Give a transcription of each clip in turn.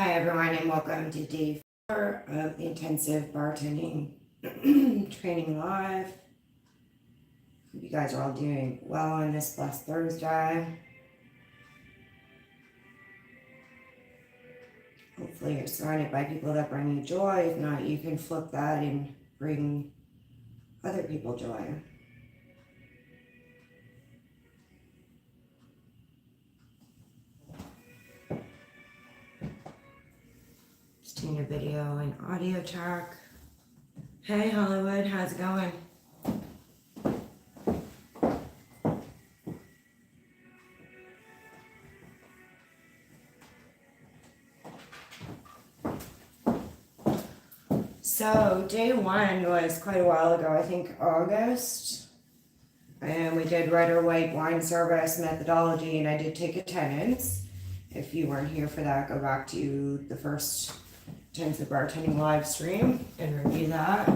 Hi everyone and welcome to day 4 of the intensive bartending training live. Hope you guys are all doing well on this blessed Thursday. Hopefully you're surrounded by people that bring you joy. If not, you can flip that and bring other people joy. Just doing a video and audio check. Hey Hollywood, how's it going? So day 1 was quite a while ago, I think August. And we did red or white wine service methodology, and I did take attendance. If you weren't here for that, go back to the first intensive bartending live stream and review that.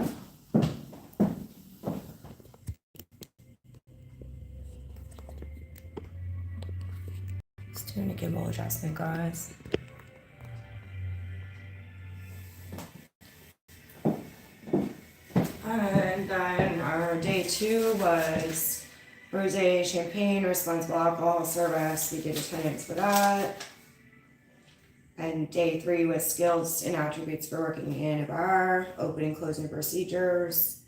Just doing a gimbal adjustment, guys. And then our day 2 was rosé, champagne, responsible alcohol service. We did attendance for that. And day 3 was skills and attributes for working in a bar, opening, closing procedures,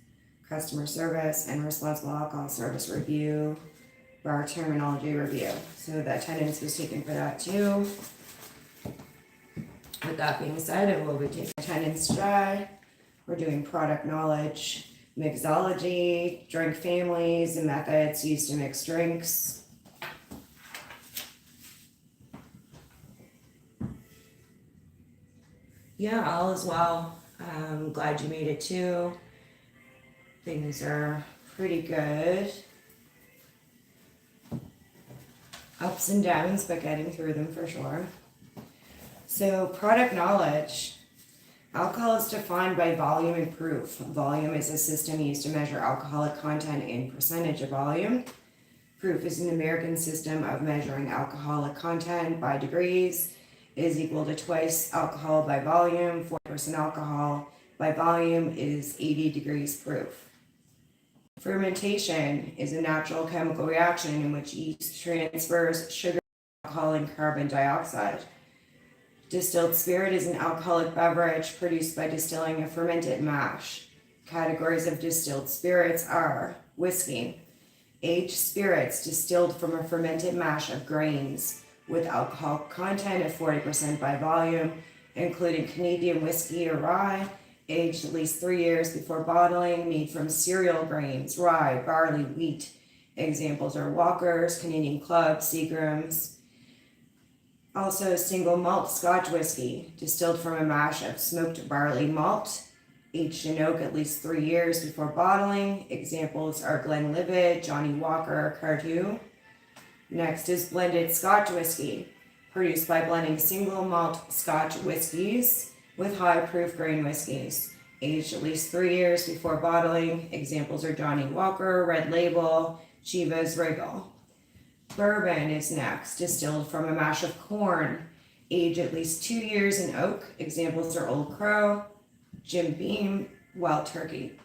customer service, and responsible alcohol service review, bar terminology review. So the attendance was taken for that too. With that being said, I will be taking attendance today. We're doing product knowledge, mixology, drink families, and methods used to mix drinks. Yeah, all is well. I'm glad you made it too. Things are pretty good. Ups and downs, but getting through them for sure. So product knowledge. Alcohol is defined by volume and proof. Volume is a system used to measure alcoholic content in percentage of volume. Proof is an American system of measuring alcoholic content by degrees. Is equal to twice alcohol by volume. 40% alcohol by volume is 80 degrees proof. Fermentation is a natural chemical reaction in which yeast transfers sugar, alcohol, and carbon dioxide. Distilled spirit is an alcoholic beverage produced by distilling a fermented mash. Categories of distilled spirits are whiskey, aged spirits distilled from a fermented mash of grains with alcohol content of 40% by volume, including Canadian whiskey or rye, aged at least 3 years before bottling, made from cereal grains, rye, barley, wheat. Examples are Walker's, Canadian Club, Seagram's. Also, single malt Scotch whiskey, distilled from a mash of smoked barley malt, aged in oak at least 3 years before bottling. Examples are Glenlivet, Johnnie Walker, Cardew. Next is blended Scotch whiskey, produced by blending single malt Scotch whiskies with high proof grain whiskies, aged at least 3 years before bottling. Examples are Johnnie Walker, Red Label, Chivas Regal. Bourbon is next, distilled from a mash of corn, aged at least 2 years in oak. Examples are Old Crow, Jim Beam, Wild Turkey.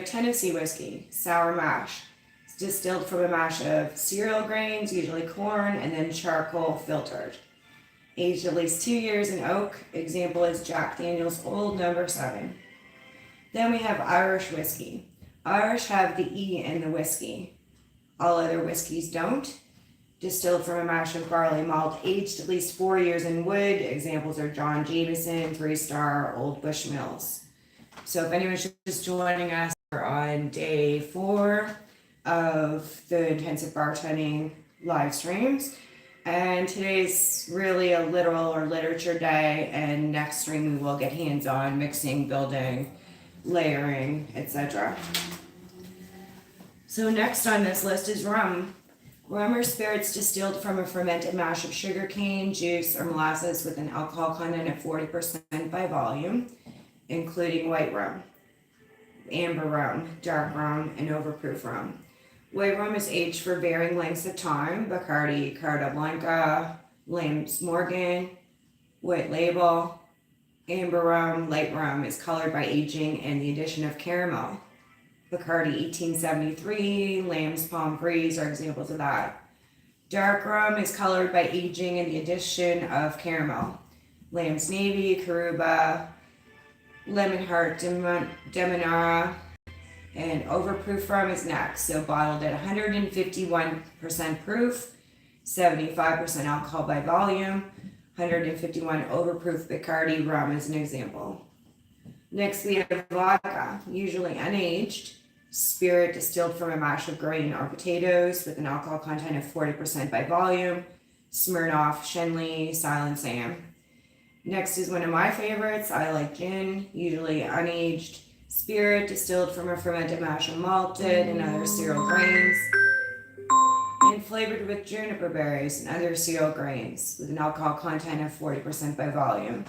Tennessee whiskey, sour mash, distilled from a mash of cereal grains, usually corn, and then charcoal filtered. Aged at least 2 years in oak. Example is Jack Daniel's Old No. 7. Then we have Irish whiskey. Irish have the E in the whiskey. All other whiskeys don't. Distilled from a mash of barley malt, aged at least 4 years in wood. Examples are John Jameson, 3-Star, Old Bushmills. So if anyone's just joining us, we're on day 4 of the intensive bartending live streams, and today's really a literal or literature day, and next stream we will get hands-on mixing, building, layering, etc. So next on this list is rum. Rum are spirits distilled from a fermented mash of sugarcane, juice, or molasses with an alcohol content of 40% by volume, including white rum, amber rum, dark rum, and overproof rum. White rum is aged for varying lengths of time. Bacardi, Carta Blanca, Lamb's Morgan, White label. Amber rum, light rum is colored by aging and the addition of caramel. Bacardi 1873, Lamb's Palm Breeze are examples of that. Dark rum is colored by aging and the addition of caramel. Lamb's Navy, Caruba, Lemon Heart, Demerara, and overproof rum is next. So bottled at 151% proof, 75% alcohol by volume, 151 overproof Bacardi rum is an example. Next we have vodka, usually unaged, spirit distilled from a mash of grain or potatoes with an alcohol content of 40% by volume, Smirnoff, Shenley, Silent Sam. Next is one of my favorites. I like gin, usually unaged, spirit distilled from a fermented mash of malted and other cereal grains, and flavored with juniper berries and other cereal grains with an alcohol content of 40% by volume.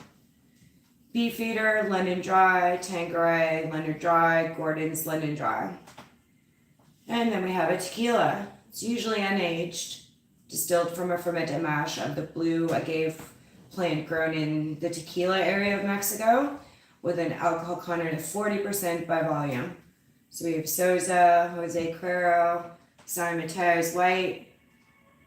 Beefeater, London Dry, Tanqueray, London Dry, Gordon's London Dry. And then we have a tequila. It's usually unaged, distilled from a fermented mash of the blue agave plant grown in the tequila area of Mexico with an alcohol content of 40% by volume. So we have Souza, Jose Cuervo, San Mateo's White,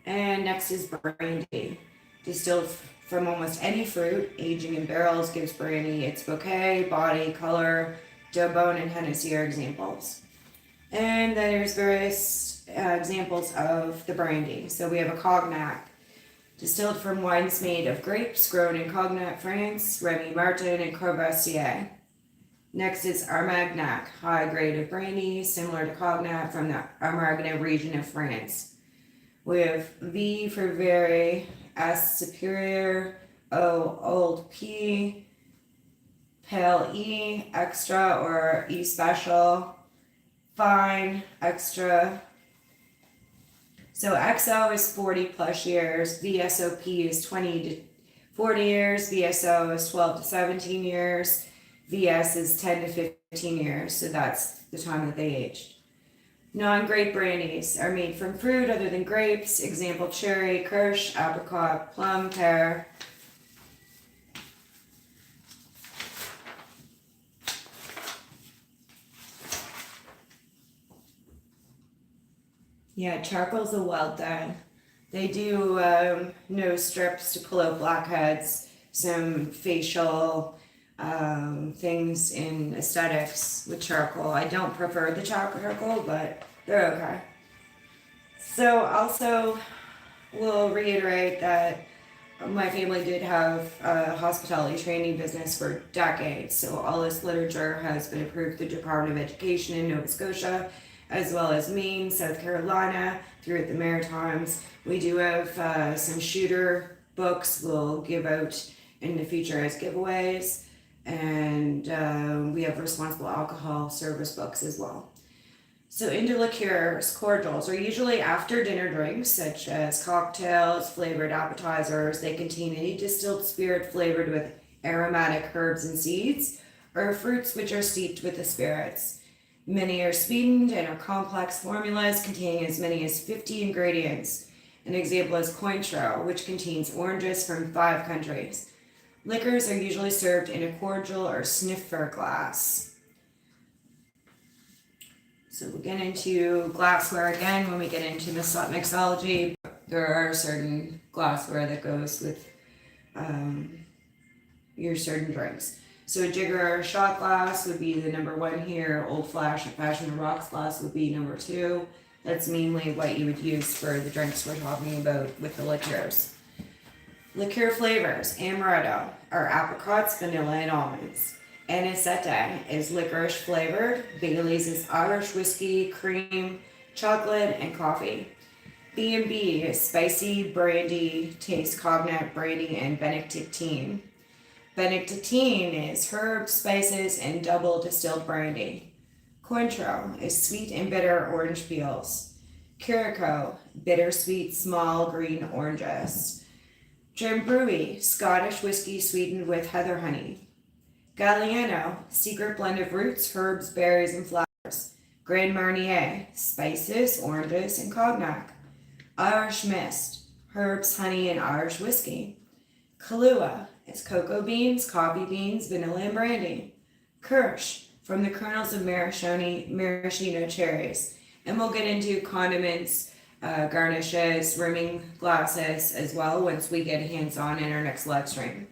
and next is brandy. Distilled from almost any fruit, aging in barrels gives brandy its bouquet, body, color. Daubon and Hennessy are examples. And then there's various examples of the brandy. So we have a cognac, distilled from wines made of grapes grown in Cognac, France, Remy Martin and Courvoisier. Next is Armagnac, high grade of brandy, similar to Cognac from the Armagnac region of France. We have V for very, S superior, O old P, pale E, extra or E special, fine, extra. So XO is 40 plus years, VSOP is 20 to 40 years, VSO is 12 to 17 years, VS is 10 to 15 years, so that's the time that they aged. Non-grape brandies are made from fruit other than grapes, example cherry, kirsch, apricot, plum, pear. Yeah, charcoal's a well done. They do nose strips to pull out blackheads, some facial things in aesthetics with charcoal. I don't prefer the charcoal, but they're okay. So also, we'll reiterate that my family did have a hospitality training business for decades. So all this literature has been approved through the Department of Education in Nova Scotia, as well as Maine, South Carolina, through the Maritimes. We do have some shooter books we'll give out in the future as giveaways. And we have responsible alcohol service books as well. So into liqueurs, cordials are usually after dinner drinks such as cocktails, flavored appetizers. They contain any distilled spirit flavored with aromatic herbs and seeds, or fruits which are steeped with the spirits. Many are sweetened and are complex formulas containing as many as 50 ingredients. An example is Cointreau, which contains oranges from 5 countries. Liquors are usually served in a cordial or sniffer glass. So we'll get into glassware again when we get into mixology. There are certain glassware that goes with your certain drinks. So a jigger shot glass would be the number 1 here. Old fashioned rocks glass would be number 2. That's mainly what you would use for the drinks we're talking about with the liqueurs. Liqueur flavors, amaretto, are apricots, vanilla, and almonds. Anisette is licorice flavored. Bailey's is Irish whiskey, cream, chocolate, and coffee. B&B is spicy, brandy, taste cognac, brandy, and Benedictine. Benedictine is herbs, spices, and double distilled brandy. Cointreau is sweet and bitter orange peels. Curaçao, bittersweet small green oranges. Drambuie, Scottish whiskey sweetened with heather honey. Galliano, secret blend of roots, herbs, berries, and flowers. Grand Marnier, spices, oranges, and cognac. Irish Mist, herbs, honey, and Irish whiskey. Kahlua is cocoa beans, coffee beans, vanilla, and brandy. Kirsch, from the kernels of maraschino cherries. And we'll get into condiments, garnishes, rimming glasses as well once we get hands-on in our next live stream.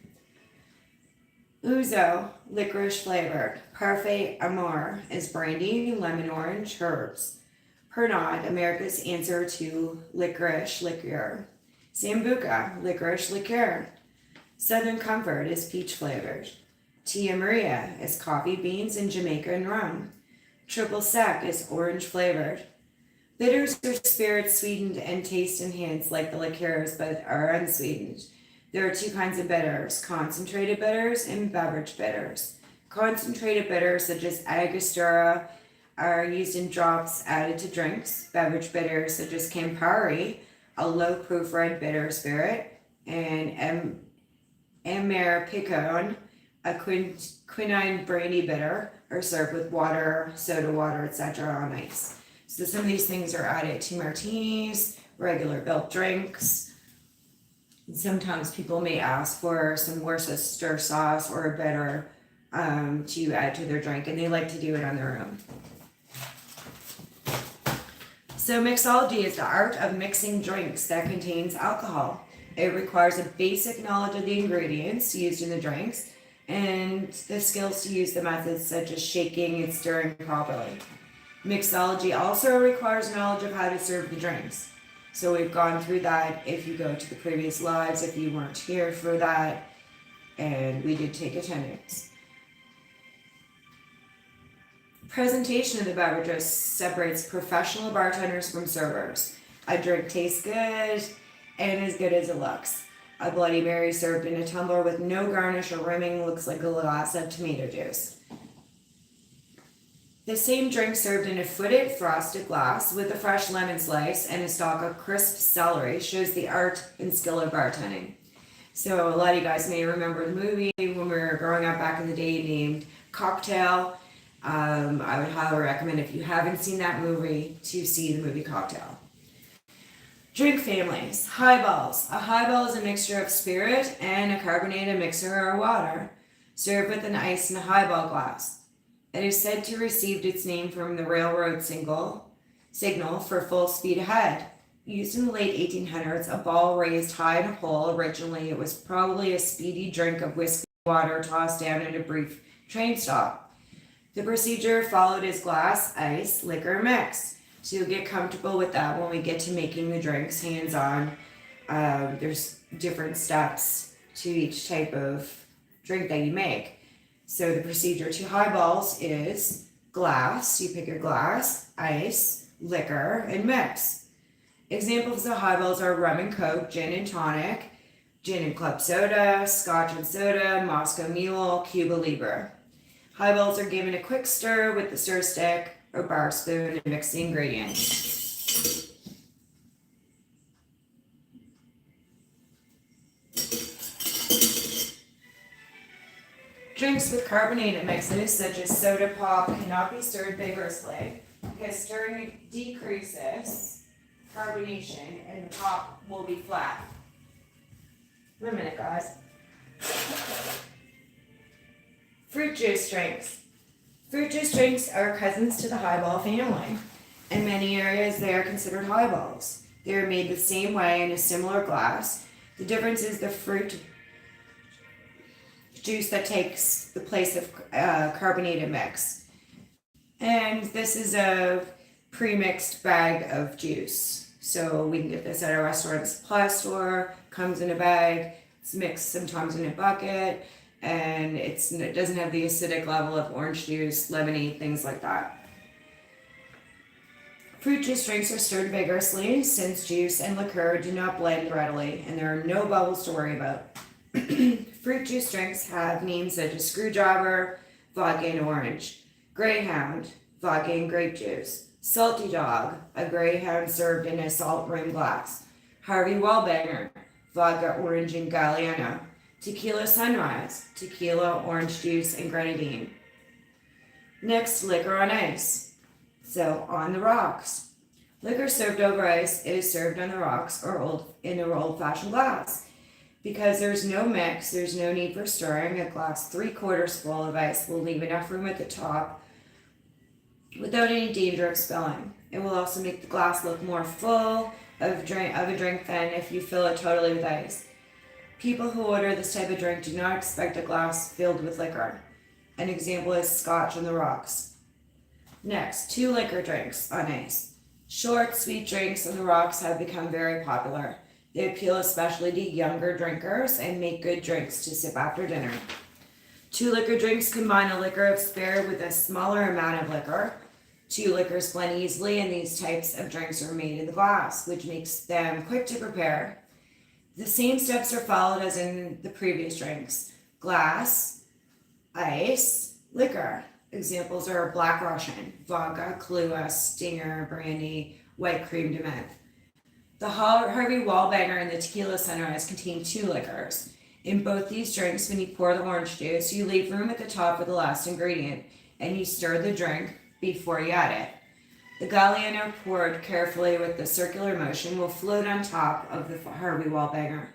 Ouzo, licorice flavored. Parfait Amour is brandy, lemon orange, herbs. Pernod, America's answer to licorice liqueur. Sambuca, licorice liqueur. Southern Comfort is peach flavored. Tia Maria is coffee beans and Jamaican rum. Triple Sec is orange flavored. Bitters are spirits sweetened and taste enhanced like the liqueurs but are unsweetened. There are two kinds of bitters, concentrated bitters and beverage bitters. Concentrated bitters such as Angostura are used in drops added to drinks. Beverage bitters such as Campari, a low-proof red bitter spirit, and Ameripicon, a quinine brandy bitter, are served with water, soda water, etc. on ice. So some of these things are added to martinis, regular built drinks. Sometimes people may ask for some Worcester sauce or a bitter to add to their drink, and they like to do it on their own. So mixology is the art of mixing drinks that contains alcohol. It requires a basic knowledge of the ingredients used in the drinks and the skills to use the methods such as shaking and stirring properly. Mixology also requires knowledge of how to serve the drinks. So we've gone through that if you go to the previous lives, if you weren't here for that, and we did take attendance. Presentation of the beverages separates professional bartenders from servers. A drink tastes good and as good as it looks. A Bloody Mary served in a tumbler with no garnish or rimming looks like a glass of tomato juice. The same drink served in a footed frosted glass with a fresh lemon slice and a stalk of crisp celery shows the art and skill of bartending. So a lot of you guys may remember the movie when we were growing up back in the day named Cocktail. I would highly recommend, if you haven't seen that movie, to see the movie Cocktail. Drink families. Highballs. A highball is a mixture of spirit and a carbonated mixer or water, served with an ice in a highball glass. It is said to have received its name from the railroad signal for full speed ahead. Used in the late 1800s, a ball raised high in a pole. Originally, it was probably a speedy drink of whiskey water tossed down at a brief train stop. The procedure followed is glass, ice, liquor mix. So you'll get comfortable with that when we get to making the drinks hands-on. There's different steps to each type of drink that you make. So the procedure to highballs is glass, you pick your glass, ice, liquor, and mix. Examples of highballs are rum and coke, gin and tonic, gin and club soda, scotch and soda, Moscow Mule, Cuba Libre. Highballs are given a quick stir with the stir stick or bar spoon and mix the ingredients. Drinks with carbonated mixes such as soda pop cannot be stirred vigorously because stirring decreases carbonation and the pop will be flat. Wait a minute, guys. Fruit juice drinks. Fruit juice drinks are cousins to the highball family. In many areas, they are considered highballs. They are made the same way in a similar glass. The difference is the fruit juice that takes the place of carbonated mix. And this is a pre-mixed bag of juice. So we can get this at a restaurant supply store, comes in a bag, it's mixed sometimes in a bucket, and it doesn't have the acidic level of orange juice, lemonade, things like that. Fruit juice drinks are stirred vigorously since juice and liqueur do not blend readily, and there are no bubbles to worry about. Fruit juice drinks have names such as Screwdriver, vodka and orange, Greyhound, vodka and grape juice, Salty Dog, a Greyhound served in a salt rim glass, Harvey Wallbanger, vodka, orange and Galliano, Tequila Sunrise, tequila, orange juice, and grenadine. Next, liquor on ice. So, on the rocks. Liquor served over ice is served on the rocks or in an old-fashioned glass. Because there's no mix, there's no need for stirring. A glass 3/4 full of ice will leave enough room at the top without any danger of spilling. It will also make the glass look more full of a drink than if you fill it totally with ice. People who order this type of drink do not expect a glass filled with liquor. An example is Scotch on the rocks. Next, 2 liquor drinks on ice. Short, sweet drinks on the rocks have become very popular. They appeal especially to younger drinkers and make good drinks to sip after dinner. 2 liquor drinks combine a liquor of spirit with a smaller amount of liquor. 2 liquors blend easily, and these types of drinks are made in the glass, which makes them quick to prepare. The same steps are followed as in the previous drinks: glass, ice, liquor. Examples are Black Russian, vodka, Kahlua, Stinger, brandy, white cream de menthe. The Harvey Wallbanger and the Tequila Sunrise contain 2 liquors. In both these drinks, when you pour the orange juice, you leave room at the top for the last ingredient, and you stir the drink before you add it. The Galliano, poured carefully with the circular motion, will float on top of the Harvey Wallbanger.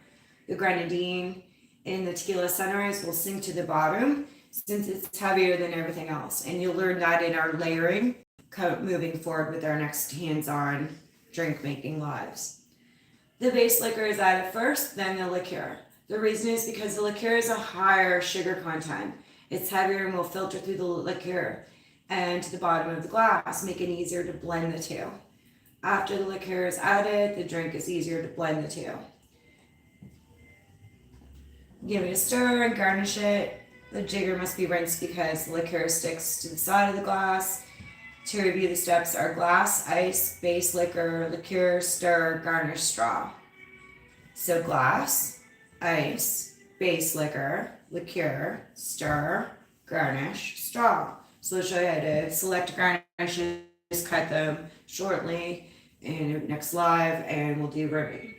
The Grenadine in the Tequila Sunrise will sink to the bottom since it's heavier than everything else, and you'll learn that in our layering moving forward with our next hands-on drink making lives. The base liquor is added first, then the liqueur. The reason is because the liqueur is a higher sugar content. It's heavier and will filter through the liqueur and to the bottom of the glass, making it easier to blend the 2. After the liqueur is added, the drink is easier to blend the 2. Give it a stir and garnish it. The jigger must be rinsed because the liqueur sticks to the side of the glass. To review, the steps are glass, ice, base liquor, liqueur, stir, garnish, straw. So glass, ice, base liquor, liqueur, stir, garnish, straw. So I'll show you how to select garnishes, cut them shortly in the next live, and we'll do ribbing.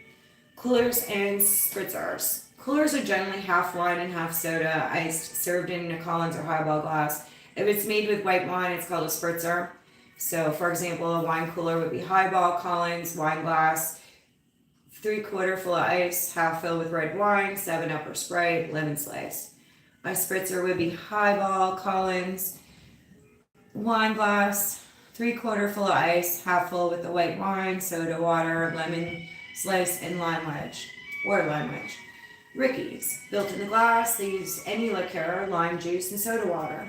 Coolers and spritzers. Coolers are generally half wine and half soda, iced, served in a Collins or highball glass. If it's made with white wine, it's called a spritzer. So, for example, a wine cooler would be highball, Collins, wine glass, 3/4 full of ice, half filled with red wine, 7-Up or Sprite, lemon slice. A spritzer would be highball, Collins, wine glass, 3/4 full of ice, half full with the white wine, soda water, lemon slice, and lime wedge. Rickeys, built in the glass, they use any liqueur, lime juice, and soda water.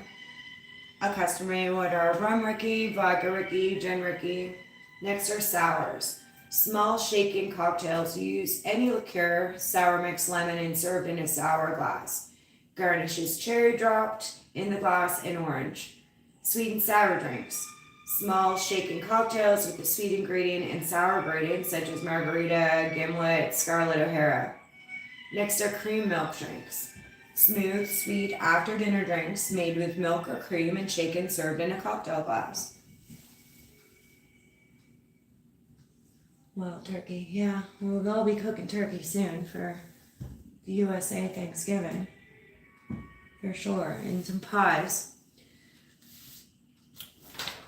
A customer may order rum Rickey, vodka Rickey, gin Rickey. Next are sours. Small shaken cocktails use any liqueur, sour mixed lemon, and served in a sour glass. Garnish is cherry dropped in the glass and orange. Sweet and sour drinks. Small shaken cocktails with the sweet ingredient and sour gradient such as margarita, gimlet, Scarlet O'Hara. Next are cream milk drinks. Smooth, sweet after dinner drinks made with milk or cream and shaken, served in a cocktail glass. Well, turkey, yeah. We'll be cooking turkey soon for the USA Thanksgiving. For sure. And some pies.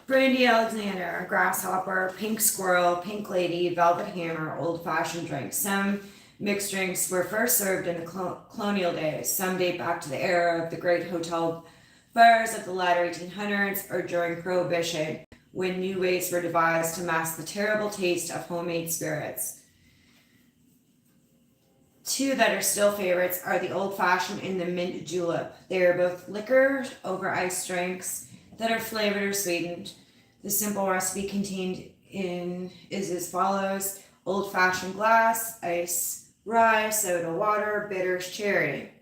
Brandy Alexander, grasshopper, pink squirrel, pink lady, velvet hammer, old-fashioned drinks. Some mixed drinks were first served in the colonial days. Some date back to the era of the great hotel fires of the latter 1800s or during Prohibition, when new ways were devised to mask the terrible taste of homemade spirits. 2 that are still favorites are the old-fashioned and the mint julep. They are both liquor over ice drinks that are flavored or sweetened. The simple recipe contained is as follows: old-fashioned glass, ice, rye, soda water, bitters, cherry.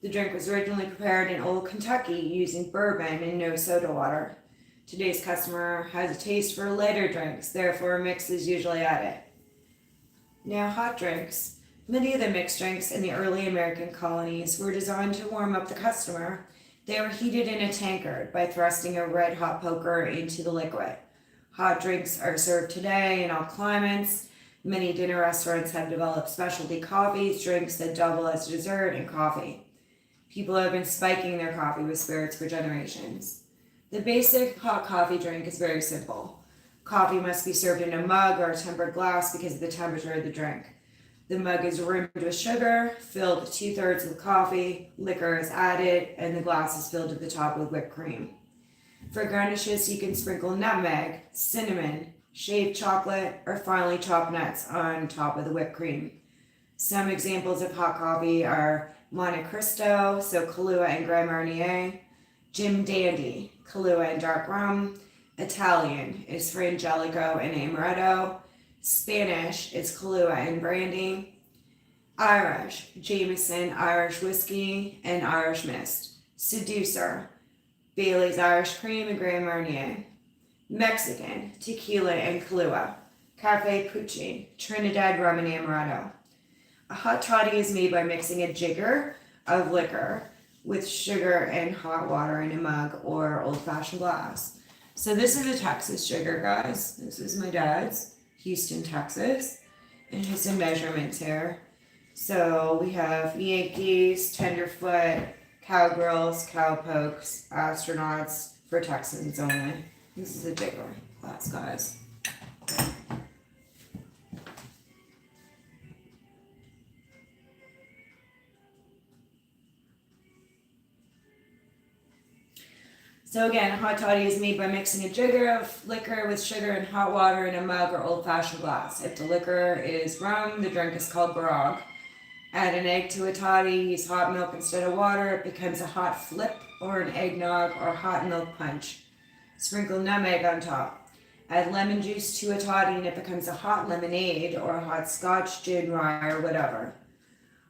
The drink was originally prepared in Old Kentucky using bourbon and no soda water. Today's customer has a taste for lighter drinks, therefore a mix is usually added. Now, hot drinks. Many of the mixed drinks in the early American colonies were designed to warm up the customer. They were heated in a tankard by thrusting a red-hot poker into the liquid. Hot drinks are served today in all climates. Many dinner restaurants have developed specialty coffees, drinks that double as dessert and coffee. People have been spiking their coffee with spirits for generations. The basic hot coffee drink is very simple. Coffee must be served in a mug or a tempered glass because of the temperature of the drink. The mug is rimmed with sugar, filled 2/3 with coffee, liquor is added, and the glass is filled to the top with whipped cream. For garnishes, you can sprinkle nutmeg, cinnamon, shaved chocolate, or finely chopped nuts on top of the whipped cream. Some examples of hot coffee are Monte Cristo, so Kahlua and Grand Marnier, Jim Dandy, Kahlua and dark rum, Italian is Frangelico and Amaretto, Spanish is Kahlua and brandy, Irish, Jameson, Irish whiskey, and Irish mist, Seducer, Bailey's Irish cream and Grand Marnier, Mexican, tequila and Kahlua, Cafe Puccini, Trinidad rum and Amaretto. A hot toddy is made by mixing a jigger of liquor with sugar and hot water in a mug or old-fashioned glass. So this is a Texas jigger, guys. This is my dad's, Houston, Texas. And here's some measurements here. So we have Yankees, tenderfoot, cowgirls, cowpokes, astronauts for Texans only. This is a jigger glass, guys. So again, a hot toddy is made by mixing a jigger of liquor with sugar and hot water in a mug or old-fashioned glass. If the liquor is rum, the drink is called grog. Add an egg to a toddy, use hot milk instead of water, it becomes a hot flip or an eggnog or hot milk punch. Sprinkle nutmeg on top. Add lemon juice to a toddy and it becomes a hot lemonade or a hot scotch, gin, rye, or whatever.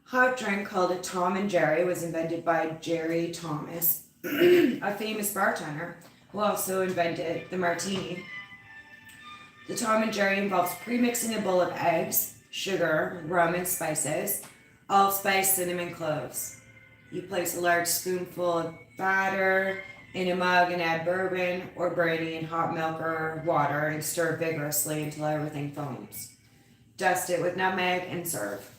Hot drink called a Tom and Jerry was invented by Jerry Thomas, a famous bartender who also invented the martini. The Tom and Jerry involves pre-mixing a bowl of eggs, sugar, rum, and spices, allspice, cinnamon, cloves. You place a large spoonful of batter in a mug and add bourbon or brandy and hot milk or water and stir vigorously until everything foams. Dust it with nutmeg and serve.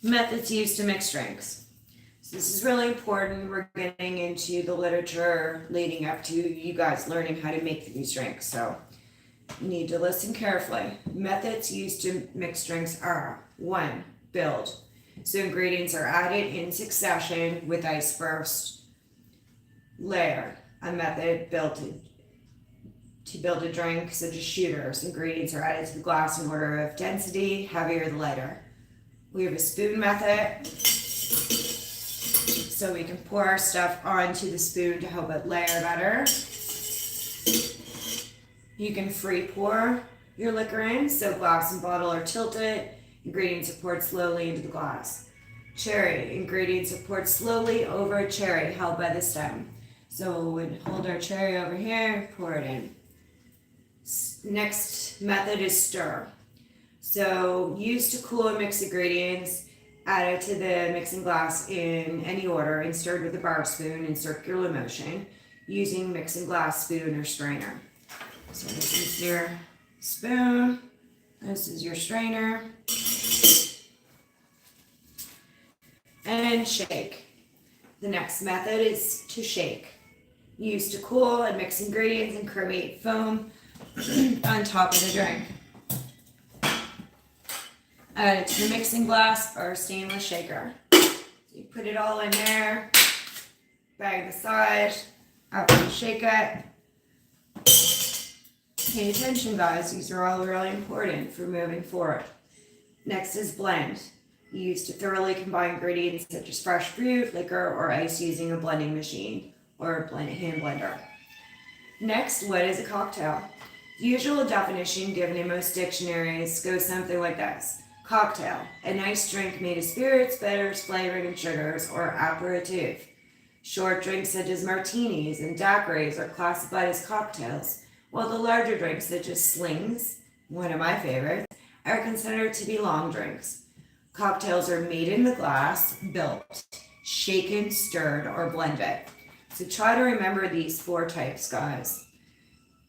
Methods used to mix drinks. So this is really important. We're getting into the literature leading up to you guys learning how to make these drinks. So you need to listen carefully. Methods used to mix drinks are 1. Build. So ingredients are added in succession with ice first. Layer. A method built to build a drink such as shooters. Ingredients are added to the glass in order of density, heavier the lighter. We have a spoon method, so we can pour our stuff onto the spoon to help it layer better. You can free pour your liquor in, so glass and bottle are tilted, ingredients are poured slowly into the glass. Cherry, ingredients are poured slowly over a cherry held by the stem. So we'd hold our cherry over here, pour it in. Next method is stir. So used to cool and mix ingredients, added to the mixing glass in any order and stirred with a bar spoon in circular motion using mixing glass spoon or strainer. So this is your spoon, this is your strainer, and shake. The next method is to shake. Used to cool and mix ingredients and create foam on top of the drink. Add it to the mixing glass or stainless shaker. So you put it all in there, bag the side, after you shake it. Pay attention, guys, these are all really important for moving forward. Next is blend. Used to thoroughly combine ingredients such as fresh fruit, liquor, or ice using a blending machine or a hand blender. Next, what is a cocktail? The usual definition given in most dictionaries goes something like this. Cocktail, a nice drink made of spirits, bitters, flavoring, and sugars, or aperitif. Short drinks such as martinis and daiquiris are classified as cocktails, while the larger drinks such as slings, one of my favorites, are considered to be long drinks. Cocktails are made in the glass, built, shaken, stirred, or blended. So try to remember these 4 types, guys.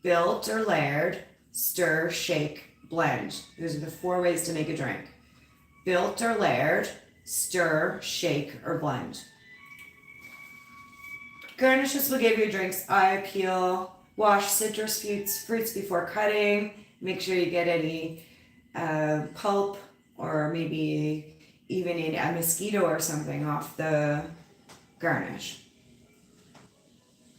Built or layered, stir, shake, blend. Those are the 4 ways to make a drink. Built or layered, stir, shake, or blend. Garnishes will give your drinks eye appeal, Wash citrus fruits before cutting. Make sure you get any pulp or maybe even a mosquito or something off the garnish.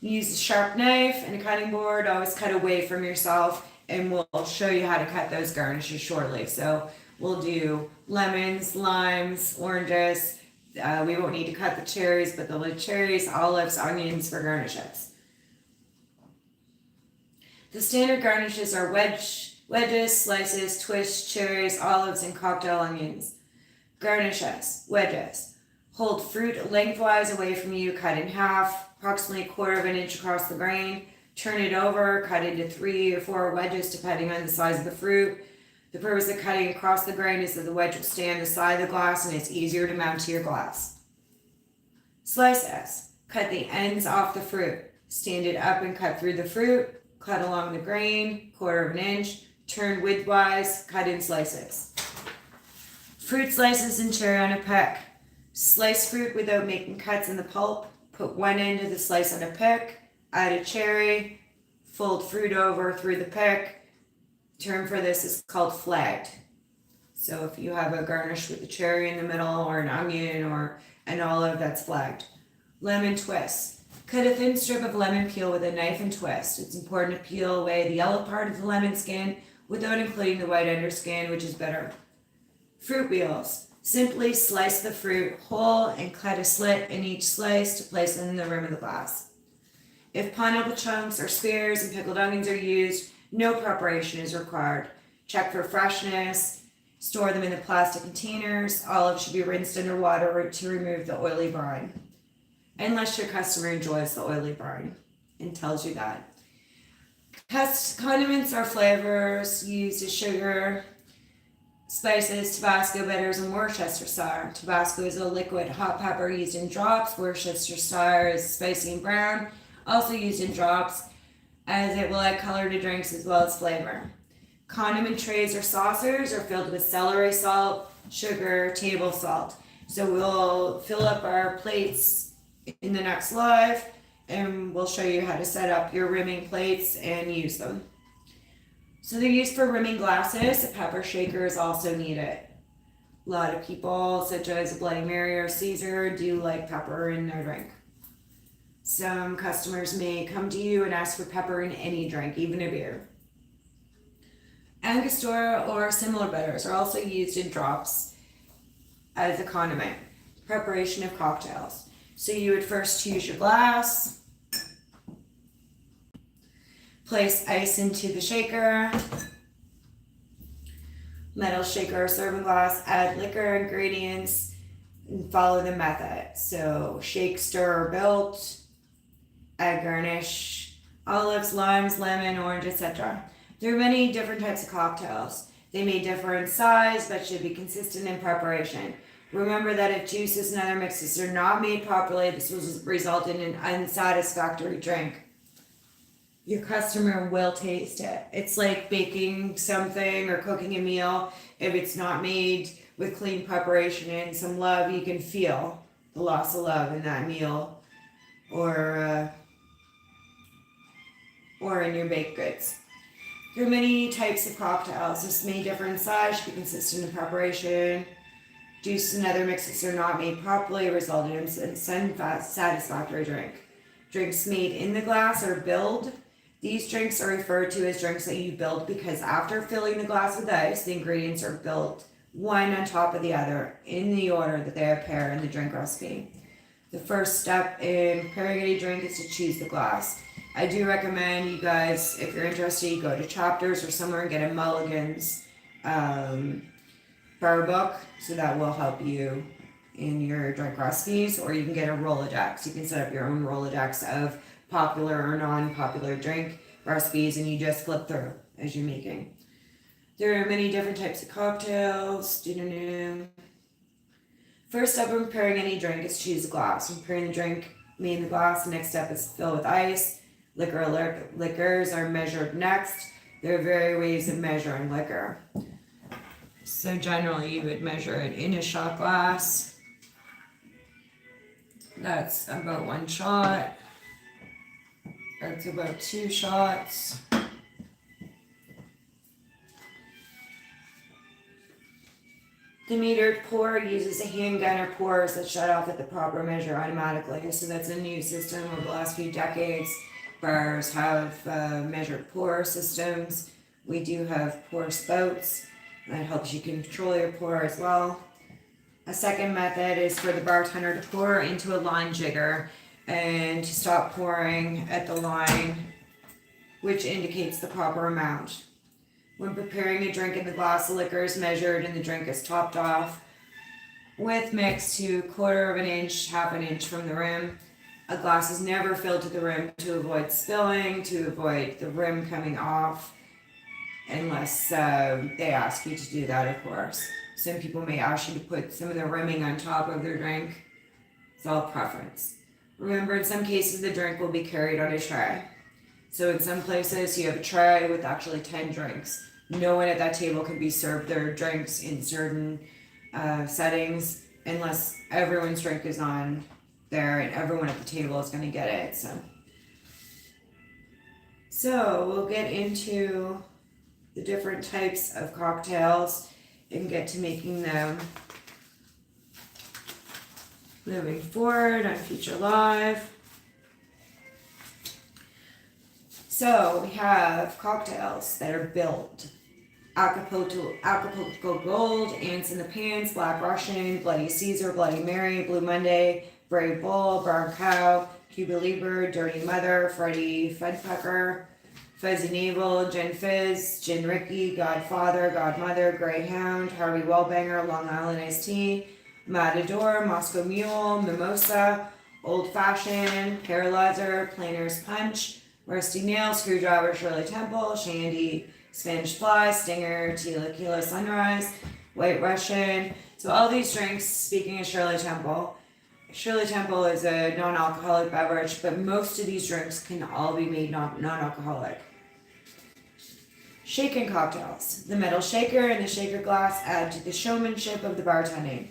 Use a sharp knife and a cutting board. Always cut away from yourself, and we'll show you how to cut those garnishes shortly. So we'll do lemons, limes, oranges. We won't need to cut the cherries, but the cherries, olives, onions for garnishes. The standard garnishes are wedges, slices, twists, cherries, olives, and cocktail onions. Garnishes, wedges. Hold fruit lengthwise away from you, cut in half, approximately 1/4 inch across the grain. Turn it over, cut into 3 or 4 wedges depending on the size of the fruit. The purpose of cutting across the grain is that the wedge will stay on the side of the glass and it's easier to mount to your glass. Slices. Cut the ends off the fruit. Stand it up and cut through the fruit. Cut along the grain, 1/4 inch. Turn widthwise, cut in slices. Fruit slices and cherry on a pick. Slice fruit without making cuts in the pulp. Put one end of the slice on a pick. Add a cherry. Fold fruit over through the pick. Term for this is called flagged. So if you have a garnish with a cherry in the middle or an onion or an olive, that's flagged. Lemon twist. Cut a thin strip of lemon peel with a knife and twist. It's important to peel away the yellow part of the lemon skin without including the white underskin, which is bitter. Fruit wheels. Simply slice the fruit whole and cut a slit in each slice to place in the rim of the glass. If pineapple chunks or spears and pickled onions are used, no preparation is required. Check for freshness. Store them in the plastic containers. Olives should be rinsed under water to remove the oily brine, unless your customer enjoys the oily brine and tells you that. Condiments are flavors used as sugar, spices, Tabasco, bitters, and Worcestershire. Tabasco is a liquid hot pepper used in drops. Worcestershire is spicy and brown, also used in drops, as it will add color to drinks as well as flavor. Condiment trays or saucers are filled with celery salt, sugar, table salt. So we'll fill up our plates in the next live, and we'll show you how to set up your rimming plates and use them. So they're used for rimming glasses. A pepper shaker is also needed. A lot of people, such as a Bloody Mary or Caesar, do like pepper in their drink. Some customers may come to you and ask for pepper in any drink, even a beer. Angostura or similar bitters are also used in drops as a condiment. Preparation of cocktails. So you would first choose your glass, place ice into the shaker, metal shaker or serving glass, add liquor ingredients, and follow the method. So shake, stir, or build, add garnish, olives, limes, lemon, orange, etc. There are many different types of cocktails. They may differ in size, but should be consistent in preparation. Remember that if juices and other mixes are not made properly, this will result in an unsatisfactory drink. Your customer will taste it. It's like baking something or cooking a meal. If it's not made with clean preparation and some love, you can feel the loss of love in that meal or in your baked goods. There are many types of cocktails. This may differ in size, should be consistent in preparation. Juice and other mixes are not made properly, resulting in an unsatisfactory drink. Drinks made in the glass are billed. These drinks are referred to as drinks that you build because after filling the glass with ice, the ingredients are built one on top of the other in the order that they appear in the drink recipe. The first step in preparing any drink is to choose the glass. I do recommend you guys, if you're interested, you go to Chapters or somewhere and get a Mulligan's bar book, so that will help you in your drink recipes, or you can get a Rolodex. You can set up your own Rolodex of popular or non-popular drink recipes, and you just flip through as you're making. There are many different types of cocktails. First step in preparing any drink is choose a glass. When preparing the drink made in the glass, the next step is fill with ice. Liquors are measured next. There are various ways of measuring liquor. So generally you would measure it in a shot glass. That's about 1 shot. That's about 2 shots. The metered pour uses a handgun or pours that shut off at the proper measure automatically. So that's a new system over the last few decades. Bars have measured pour systems. We do have pour spouts. That helps you control your pour as well. A second method is for the bartender to pour into a line jigger and to stop pouring at the line, which indicates the proper amount. When preparing a drink in the glass, the liquor is measured and the drink is topped off with mix to 1/4 of an inch, 1/2 an inch from the rim. A glass is never filled to the rim to avoid spilling, to avoid the rim coming off, unless they ask you to do that, of course. Some people may ask you to put some of the rimming on top of their drink. It's all preference. Remember, in some cases, the drink will be carried on a tray. So in some places, you have a tray with actually 10 drinks. No one at that table can be served their drinks in certain settings unless everyone's drink is on there and everyone at the table is going to get it. So we'll get into the different types of cocktails and get to making them moving forward on Future Live. So we have cocktails that are built. Acapulco Gold, Ants in the Pants, Black Russian, Bloody Caesar, Bloody Mary, Blue Monday, Brave Bull, Brown Cow, Cuba Libre, Dirty Mother, Freddy Fudpecker, Fuzzy Navel, Gin Fizz, Gin Ricky, Godfather, Godmother, Greyhound, Harvey Wellbanger, Long Island Iced Tea, Matador, Moscow Mule, Mimosa, Old Fashioned, Paralyzer, Planner's Punch, Rusty Nail, Screwdriver, Shirley Temple, Shandy, Spanish Fly, Stinger, Tequila Sunrise, White Russian. So all these drinks, speaking of Shirley Temple is a non-alcoholic beverage, but most of these drinks can all be made non-alcoholic. Shaken cocktails. The metal shaker and the shaker glass add to the showmanship of the bartending.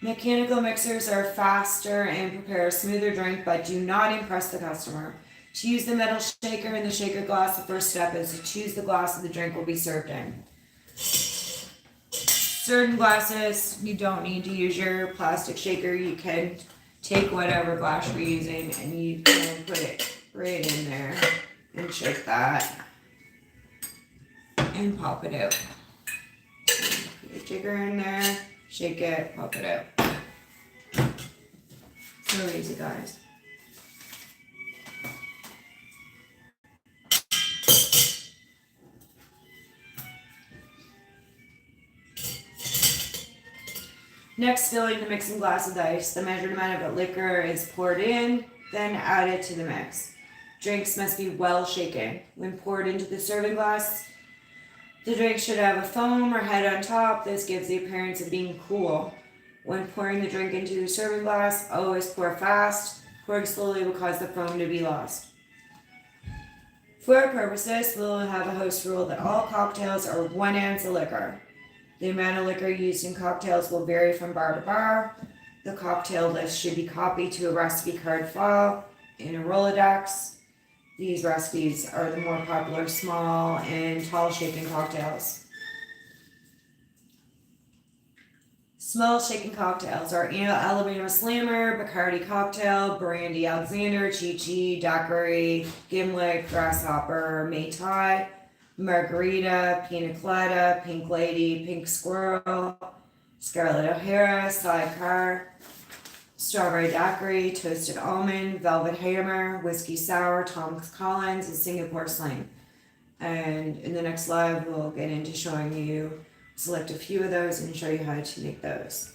Mechanical mixers are faster and prepare a smoother drink, but do not impress the customer. To use the metal shaker and the shaker glass, the first step is to choose the glass that the drink will be served in. Certain glasses, you don't need to use your plastic shaker. You can take whatever glass you're using and you can put it right in there and shake that and pop it out. Put your jigger in there, shake it, pop it out. So easy, guys. Next, filling the mixing glass with ice. The measured amount of liquor is poured in, then added to the mix. Drinks must be well shaken. When poured into the serving glass, the drink should have a foam or head on top. This gives the appearance of being cool. When pouring the drink into the serving glass, always pour fast. Pouring slowly will cause the foam to be lost. For our purposes, we'll have a host rule that all cocktails are 1 ounce of liquor. The amount of liquor used in cocktails will vary from bar to bar. The cocktail list should be copied to a recipe card file in a Rolodex. These recipes are the more popular small and tall shaken cocktails. Small shaken cocktails are Alabama Slammer, Bacardi Cocktail, Brandy Alexander, Chi-Chi, Daiquiri, Gimlet, Grasshopper, Mai Tai, Margarita, Pina Colada, Pink Lady, Pink Squirrel, Scarlet O'Hara, Sidecar, Strawberry Daiquiri, Toasted Almond, Velvet Hammer, Whiskey Sour, Thomas Collins, and Singapore Sling. And in the next live, we'll get into showing you, select a few of those and show you how to make those.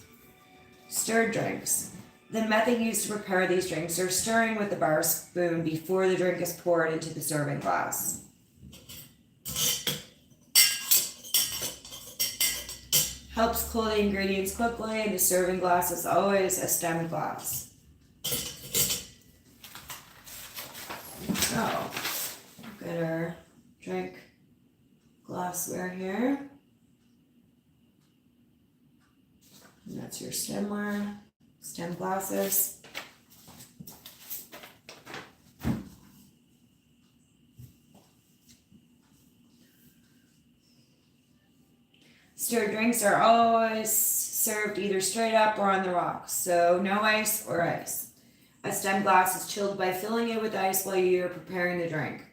Stirred drinks. The method used to prepare these drinks are stirring with the bar spoon before the drink is poured into the serving glass. Helps cool the ingredients quickly, and the serving glass is always a stemmed glass. So, get our drink glassware here. And that's your stem glasses. Stirred drinks are always served either straight up or on the rocks, so no ice or ice. A stem glass is chilled by filling it with ice while you are preparing the drink.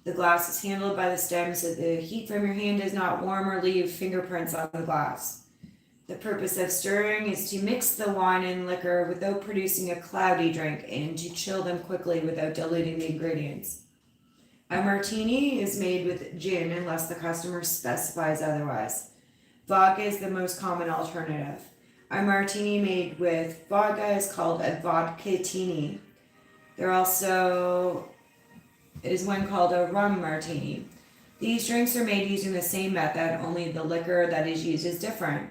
The glass is handled by the stem so the heat from your hand does not warm or leave fingerprints on the glass. The purpose of stirring is to mix the wine and liquor without producing a cloudy drink and to chill them quickly without diluting the ingredients. A martini is made with gin unless the customer specifies otherwise. Vodka is the most common alternative. A martini made with vodka is called a vodkatini. There also is one called a rum martini. These drinks are made using the same method, only the liquor that is used is different.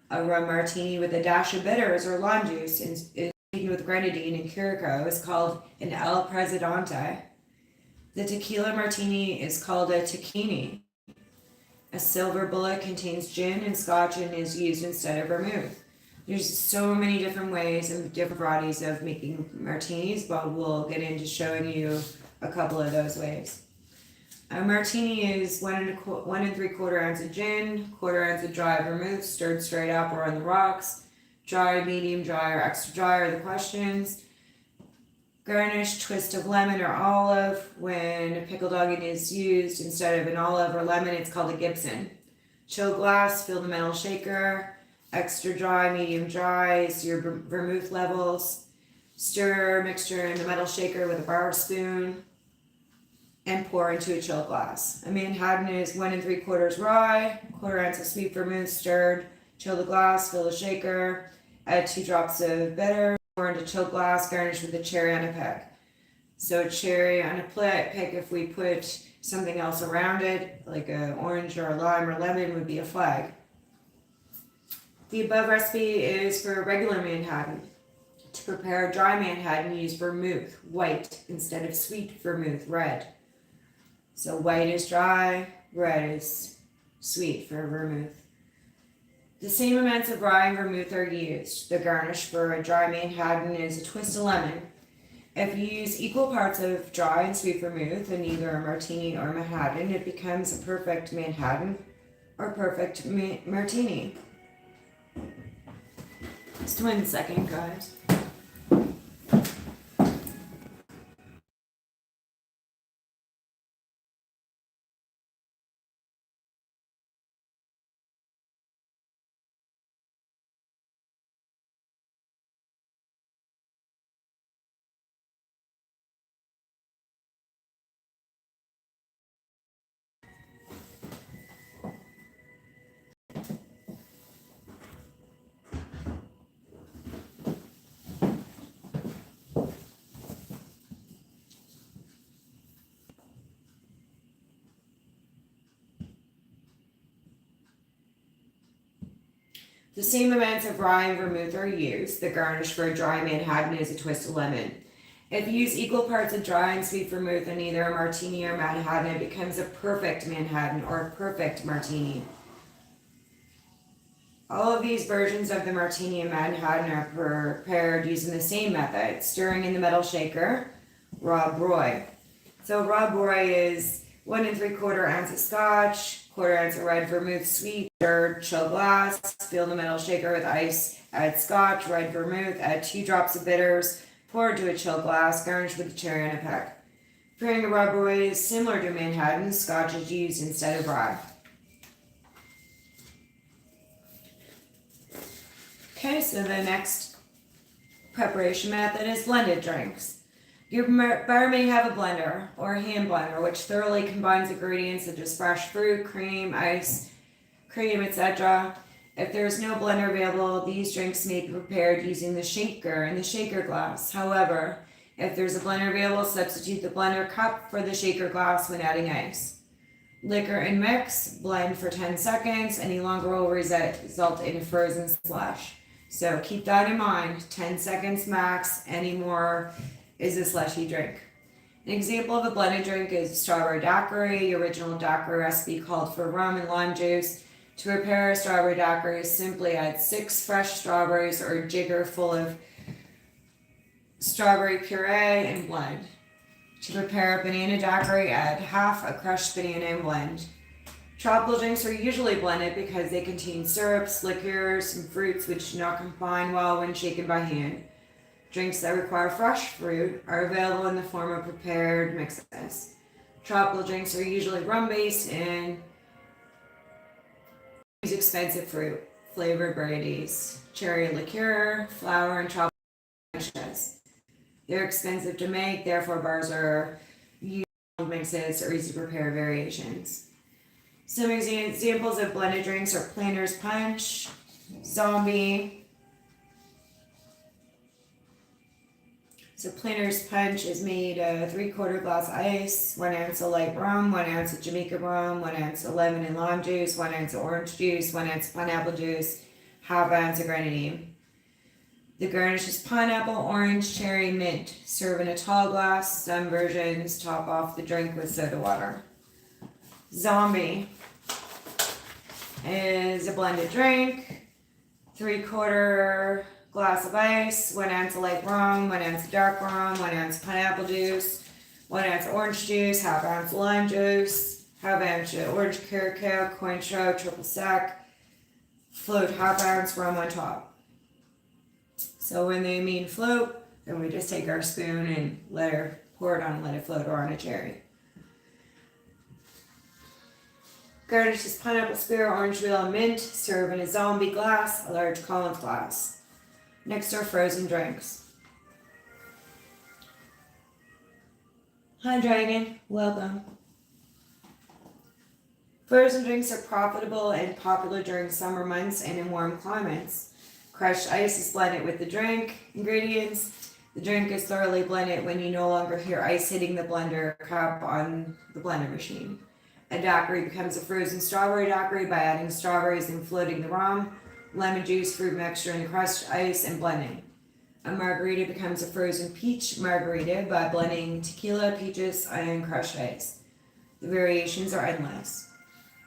A rum martini with a dash of bitters or lime juice is made with grenadine and curacao is called an El Presidente. The tequila martini is called a tequini. A silver bullet contains gin and scotch and is used instead of vermouth. There's so many different ways and different varieties of making martinis, but we'll get into showing you a couple of those ways. A martini is 1 3/4 ounce of gin, 1/4 ounce of dry vermouth, stirred straight up or on the rocks. Dry, medium dry, or extra dry are the questions. Garnish, twist of lemon or olive. When a pickle dog is used instead of an olive or lemon, it's called a Gibson. Chill glass, fill the metal shaker. Extra dry, medium dry is your vermouth levels. Stir mixture in the metal shaker with a bar spoon and pour into a chill glass. A Manhattan is 1 3/4 rye, 1/4 ounce of sweet vermouth stirred. Chill the glass, fill the shaker, add 2 drops of bitter. Pour into chilled glass, garnish with a cherry on a pick. So a cherry on a pick, if we put something else around it, like an orange or a lime or lemon, would be a flag. The above recipe is for a regular Manhattan. To prepare a dry Manhattan, use vermouth, white, instead of sweet vermouth, red. So white is dry, red is sweet for vermouth. The same amounts of rye and vermouth are used. The garnish for a dry Manhattan is a twist of lemon. If you use equal parts of dry and sweet vermouth in either a martini or a Manhattan, it becomes a perfect Manhattan or perfect martini. Just 1 second, guys. The same amounts of rye and vermouth are used. The garnish for a dry Manhattan is a twist of lemon. If you use equal parts of dry and sweet vermouth in either a martini or Manhattan, it becomes a perfect Manhattan or a perfect martini. All of these versions of the martini and Manhattan are prepared using the same method, stirring in the metal shaker, Rob Roy. So Rob Roy is 1 3/4 ounce of scotch, 1/4 ounce of red vermouth sweet, stirred, chill glass, fill the metal shaker with ice, add scotch, red vermouth, add 2 drops of bitters, pour into a chill glass, garnish with a cherry on a pick. Preparing a Rob Roy is similar to Manhattan, scotch is used instead of rye. Okay, so the next preparation method is blended drinks. Your bar may have a blender or a hand blender which thoroughly combines ingredients such as fresh fruit, cream, ice, cream, etc. If there is no blender available, these drinks may be prepared using the shaker and the shaker glass. However, if there's a blender available, substitute the blender cup for the shaker glass when adding ice. Liquor and mix, blend for 10 seconds. Any longer will result in a frozen slush. So keep that in mind, 10 seconds max, any more is a slushy drink. An example of a blended drink is strawberry daiquiri. The original daiquiri recipe called for rum and lime juice. To prepare a strawberry daiquiri, simply add 6 fresh strawberries or a jigger full of strawberry puree and blend. To prepare a banana daiquiri, add half a crushed banana and blend. Tropical drinks are usually blended because they contain syrups, liqueurs, and fruits which do not combine well when shaken by hand. Drinks that require fresh fruit are available in the form of prepared mixes. Tropical drinks are usually rum-based and use expensive fruit, flavored varieties, cherry liqueur, flour, and tropical mixes. They're expensive to make, therefore bars are used mixes or easy to prepare variations. Some examples of blended drinks are Planter's Punch, Zombie. So Planter's Punch is made of 3/4 glass ice, 1 ounce of light rum, 1 ounce of Jamaica rum, 1 ounce of lemon and lime juice, 1 ounce of orange juice, 1 ounce of pineapple juice, ½ ounce of grenadine. The garnish is pineapple, orange, cherry, mint. Serve in a tall glass. Some versions top off the drink with soda water. Zombie is a blended drink. 3/4 glass of ice, 1 ounce of light rum, 1 ounce of dark rum, 1 ounce of pineapple juice, 1 ounce of orange juice, ½ ounce of lime juice, ½ ounce of orange curacao, cointreau, triple sec. Float ½ ounce rum on top. So when they mean float, then we just take our spoon and pour it on and let it float, or on a cherry. Garnish is pineapple spear, orange peel, and mint. Serve in a zombie glass, a large Collins glass. Next are frozen drinks. Hi Dragon, welcome. Frozen drinks are profitable and popular during summer months and in warm climates. Crushed ice is blended with the drink ingredients. The drink is thoroughly blended when you no longer hear ice hitting the blender cap on the blender machine. A daiquiri becomes a frozen strawberry daiquiri by adding strawberries and floating the rum, lemon juice, fruit mixture, and crushed ice and blending. A margarita becomes a frozen peach margarita by blending tequila, peaches, and crushed ice. The variations are endless.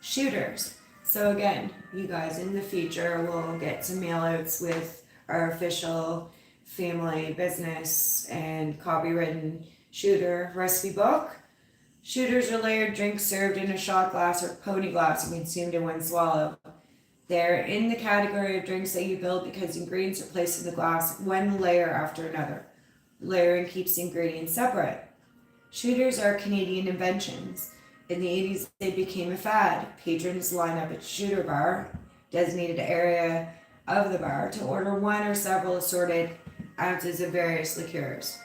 Shooters. So again, you guys, in the future will get some mailouts with our official family business and copywritten shooter recipe book. Shooters are layered drinks served in a shot glass or pony glass and consumed in one swallow. They're in the category of drinks that you build because ingredients are placed in the glass one layer after another. Layering keeps the ingredients separate. Shooters are Canadian inventions. In the 80s, they became a fad. Patrons line up at shooter bar, designated area of the bar, to order one or several assorted ounces of various liqueurs.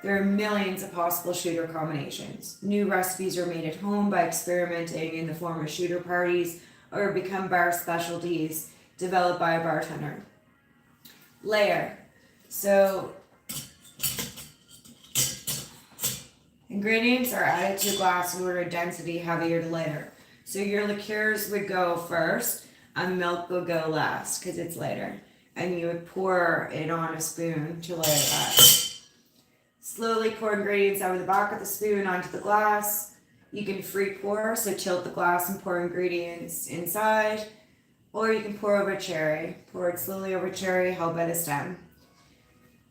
There are millions of possible shooter combinations. New recipes are made at home by experimenting in the form of shooter parties or become bar specialties developed by a bartender. Layer. So, ingredients are added to a glass in order of density, heavier to lighter. So your liqueurs would go first and milk would go last because it's lighter. And you would pour it on a spoon to layer that. Slowly pour ingredients out of the back of the spoon onto the glass. You can free pour, so tilt the glass and pour ingredients inside. Or you can pour over cherry. Pour it slowly over cherry held by the stem.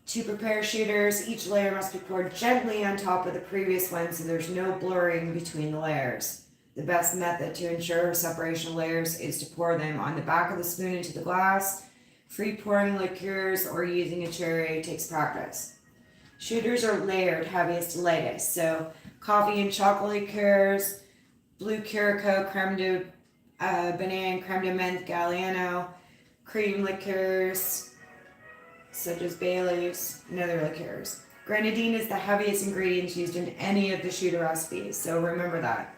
To prepare shooters, each layer must be poured gently on top of the previous one so there's no blurring between the layers. The best method to ensure separation of layers is to pour them on the back of the spoon into the glass. Free pouring liqueurs or using a cherry takes practice. Shooters are layered heaviest to lightest, so coffee and chocolate liqueurs, blue curacao, creme de banane, creme de menthe, Galliano, cream liqueurs, such as Bailey's, and other liqueurs. Grenadine is the heaviest ingredient used in any of the shooter recipes, so remember that.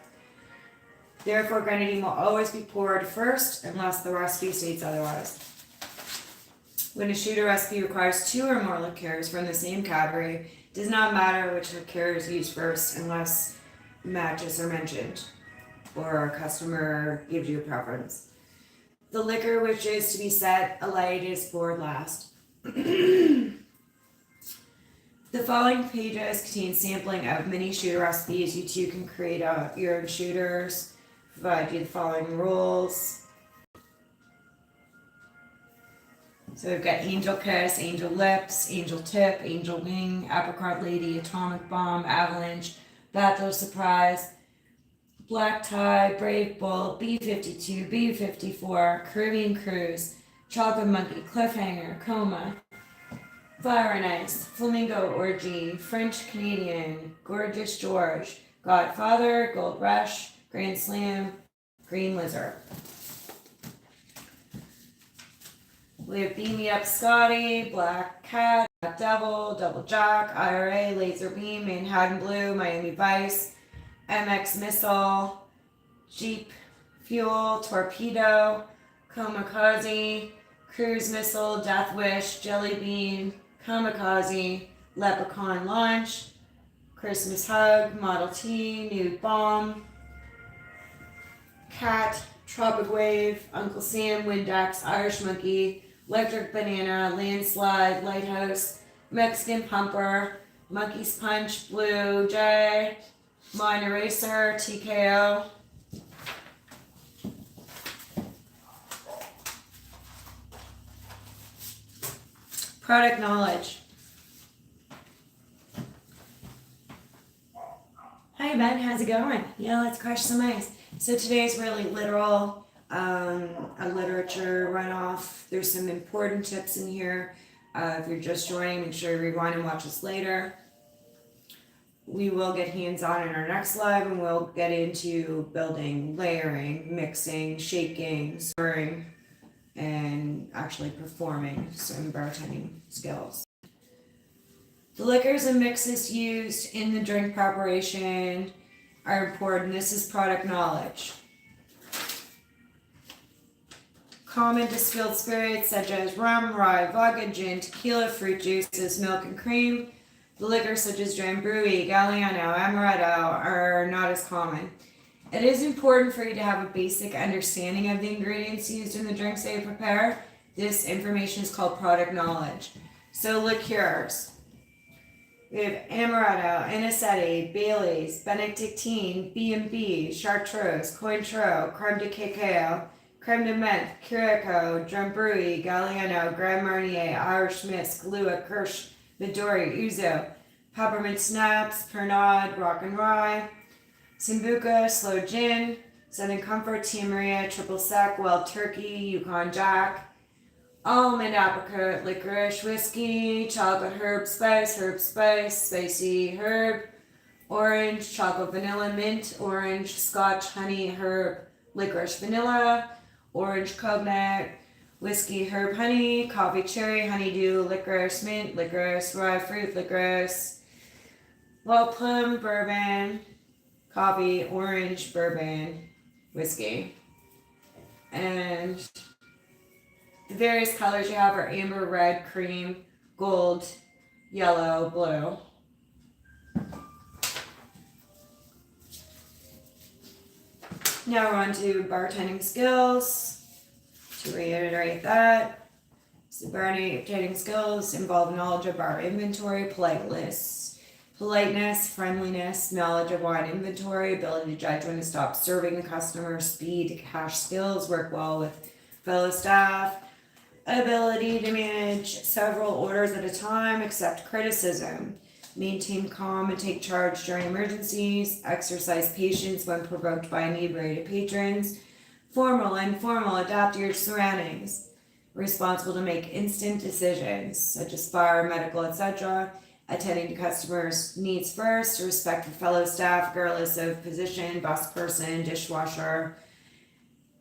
Therefore, grenadine will always be poured first unless the recipe states otherwise. When a shooter recipe requires 2 or more liqueurs from the same category, it does not matter which liqueur is used first unless matches are mentioned or a customer gives you a preference. The liquor which is to be set alight is poured last. The following pages contain sampling of many shooter recipes. You too can create your own shooters. Provide you the following rules. So we've got Angel Kiss, Angel Lips, Angel Tip, Angel Wing, Apricot Lady, Atomic Bomb, Avalanche, Bachelor Surprise, Black Tie, Brave Bull, B-52, B-54, Caribbean Cruise, Chocolate Monkey, Cliffhanger, Coma, Fire and Ice, Flamingo Orgy, French Canadian, Gorgeous George, Godfather, Gold Rush, Grand Slam, Green Lizard. We have Beam Me Up Scotty, Black Cat, Black Devil, Double Jack, IRA, Laser Beam, Manhattan Blue, Miami Vice, MX Missile, Jeep Fuel, Torpedo, Kamikaze, Cruise Missile, Death Wish, Jelly Bean, Kamikaze, Leprechaun Launch, Christmas Hug, Model T, Nude Bomb, Cat, Tropic Wave, Uncle Sam, Windex, Irish Monkey, Electric Banana, Landslide, Lighthouse, Mexican Pumper, Monkey's Punch, Blue Jay, Mind Eraser, TKO. Product knowledge. Hi Ben, how's it going? Yeah, let's crush some ice. So today's really literal, a literature runoff. There's some important tips in here. If you're just joining, make sure you rewind and watch us later. We will get hands-on in our next live, and we'll get into building, layering, mixing, shaking, stirring, and actually performing some bartending skills. The liquors and mixes used in the drink preparation are important. This is product knowledge. Common distilled spirits such as rum, rye, vodka, gin, tequila, fruit juices, milk, and cream. The liquors such as Drambuie, Galliano, Amaretto are not as common. It is important for you to have a basic understanding of the ingredients used in the drinks that you prepare. This information is called product knowledge. So liqueurs. We have Amaretto, Anicetti, Bailey's, Benedictine, B&B, Chartreuse, Cointreau, Creme de Cacao, Creme de Menthe, Curaçao, Drambuie, Galliano, Grand Marnier, Irish Mist, Kahlua, Kirsch, Midori, Ouzo, Peppermint Snaps, Pernod, Rock and Rye, Sambuca, Slow Gin, Southern Comfort, Tia Maria, Triple Sec, Wild Turkey, Yukon Jack, Almond Apricot, Licorice Whiskey, Chocolate Herb, Spicy Herb, Orange, Chocolate Vanilla, Mint, Orange, Scotch, Honey, Herb, Licorice Vanilla, Orange Cognac, Whiskey, Herb, Honey, Coffee, Cherry, Honeydew, Licorice, Mint, Licorice, Rye Fruit, Licorice, Wild Plum, Bourbon, Coffee, Orange, Bourbon, Whiskey. And the various colors you have are amber, red, cream, gold, yellow, blue. Now we're on to bartending skills. To reiterate that, so bartending skills involve knowledge of bar inventory, politeness, friendliness, knowledge of wine inventory, ability to judge when to stop serving the customer, speed, cash skills, work well with fellow staff, ability to manage several orders at a time, accept criticism, maintain calm and take charge during emergencies, exercise patience when provoked by inebriated patrons, formal and informal, adapt to your surroundings, responsible to make instant decisions such as fire, medical, etc., attending to customers' needs first, respect for fellow staff regardless of position, bus person, dishwasher,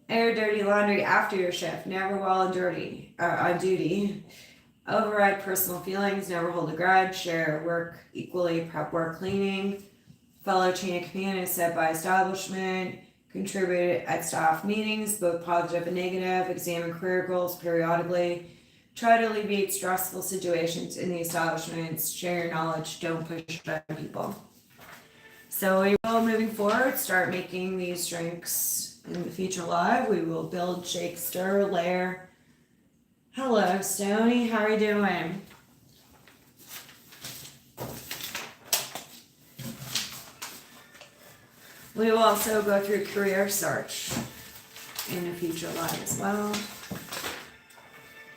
air dirty laundry after your shift, never while on duty, override personal feelings, never hold a grudge, share work equally, prep work cleaning, follow chain of command as set by establishment, contribute at staff meetings, both positive and negative, examine career goals periodically, try to alleviate stressful situations in the establishments, share your knowledge, don't push on people. So we will, moving forward, start making these drinks in the future live. We will build, shake, stir, layer. Hello, Stoney, how are you doing? We will also go through career search in the future live as well.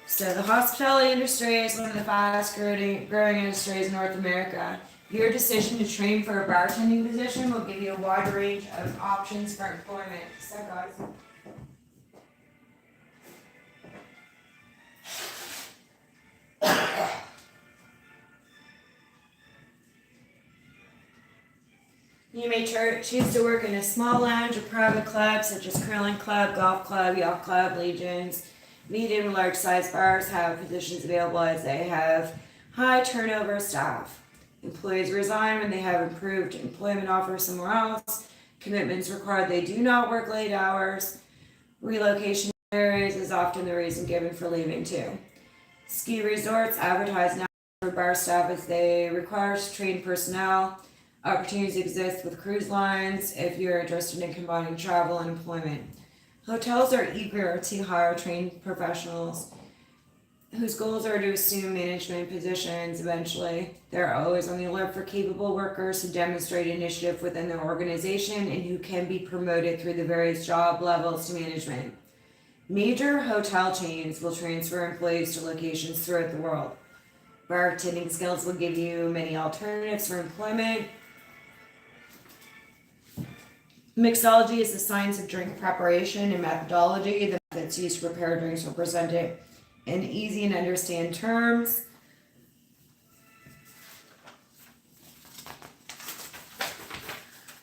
So the hospitality industry is one of the fast growing industries in North America. Your decision to train for a bartending position will give you a wide range of options for employment. So guys. You may choose to work in a small lounge or private club, such as curling club, golf club, yacht club, legions. Medium and large size bars have positions available as they have high turnover staff. Employees resign when they have improved employment offers somewhere else. Commitments require they do not work late hours. Relocation areas is often the reason given for leaving too. Ski resorts advertise now for bar staff as they require trained personnel. Opportunities exist with cruise lines if you're interested in combining travel and employment. Hotels are eager to hire trained professionals whose goals are to assume management positions eventually. They're always on the alert for capable workers who demonstrate initiative within their organization and who can be promoted through the various job levels to management. Major hotel chains will transfer employees to locations throughout the world. Bartending skills will give you many alternatives for employment. Mixology is the science of drink preparation and methodology. The methods used to prepare drinks are presented in easy and understand terms.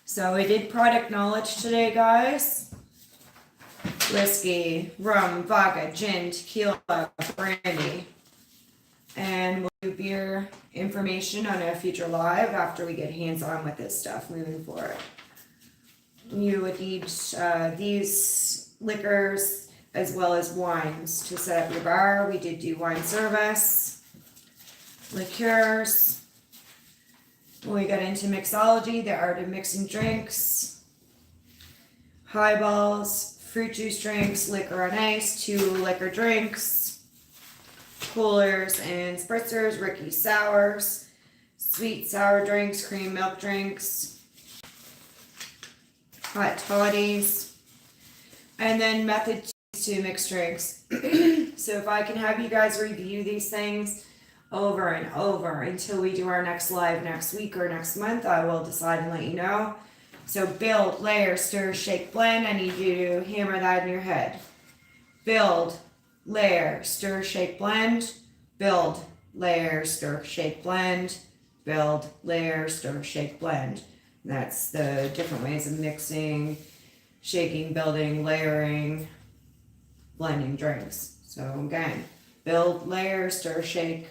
So we did product knowledge today, guys. Whiskey, rum, vodka, gin, tequila, brandy. And we'll do beer information on a future live after we get hands-on with this stuff moving forward. You would need these liquors as well as wines to set up your bar. We did do wine service, liqueurs. When we got into mixology, the art of mixing drinks, highballs, fruit juice drinks, liquor on ice, 2 liquor drinks, coolers and spritzers, Ricky sours, sweet sour drinks, cream milk drinks, hot toddies, and then methods to mix drinks. So if I can have you guys review these things over and over until we do our next live next week or next month, I will decide and let you know. So build, layer, stir, shake, blend. I need you to hammer that in your head. Build, layer, stir, shake, blend. Build, layer, stir, shake, blend. Build, layer, stir, shake, blend. That's the different ways of mixing, shaking, building, layering, blending drinks. So again, build, layer, stir, shake,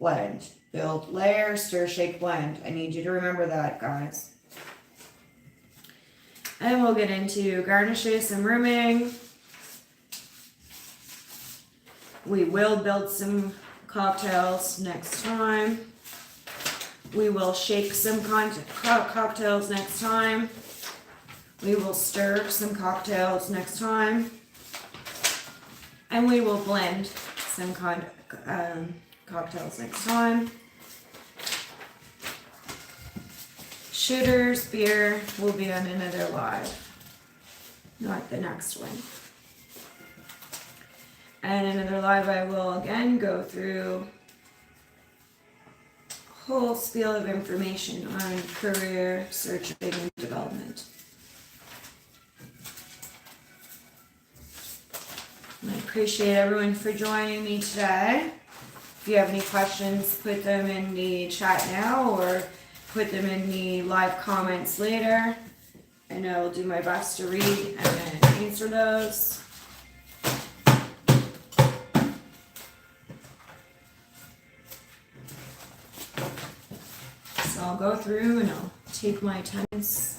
blend. Build, layer, stir, shake, blend. I need you to remember that, guys. And we'll get into garnishes and rooming. We will build some cocktails next time. We will shake some cocktails next time. We will stir some cocktails next time. And we will blend some cocktails next time. Shooters, beer will be on another live, not the next one. And another live I will again go through whole spiel of information on career searching and development. And I appreciate everyone for joining me today. If you have any questions, put them in the chat now or put them in the live comments later, and I will do my best to read and answer those. So I'll go through and I'll take my attendance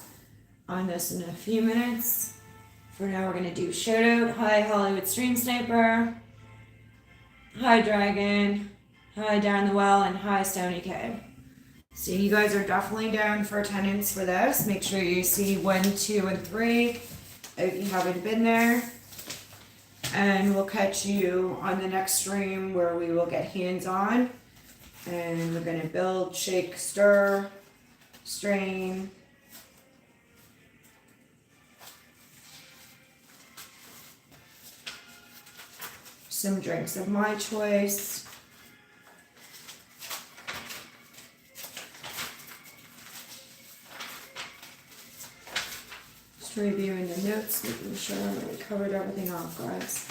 on this in a few minutes. For now, we're going to do shout out. Hi, Hollywood Stream Sniper. Hi, Dragon. Hi, Down the Well, and hi, Stony K. So you guys are definitely down for attendance for this. Make sure you see 1, 2, and 3 if you haven't been there. And we'll catch you on the next stream where we will get hands-on. And we're going to build, shake, stir, strain. Some drinks of my choice. Just reviewing the notes, making sure we covered everything off, guys.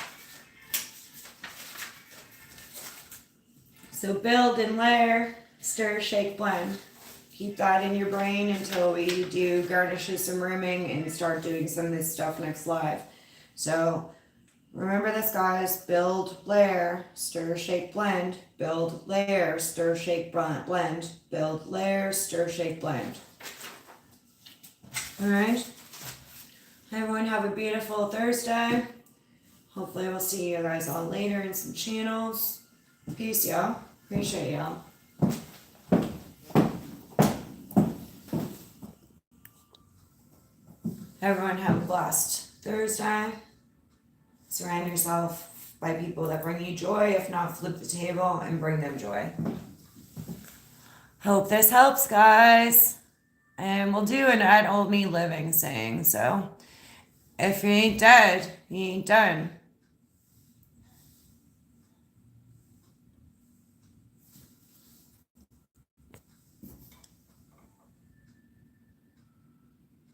So build and layer, stir, shake, blend. Keep that in your brain until we do garnishes, some rimming, and start doing some of this stuff next live. So remember this, guys. Build, layer, stir, shake, blend. Build, layer, stir, shake, blend. Build, layer, stir, shake, blend. Alright. Everyone have a beautiful Thursday. Hopefully we'll see you guys all later in some channels. Peace, y'all. Appreciate y'all. Everyone have a blessed Thursday. Surround yourself by people that bring you joy. If not, flip the table and bring them joy. Hope this helps, guys. And we'll do an At Old Me Living saying. So, if you ain't dead, you ain't done.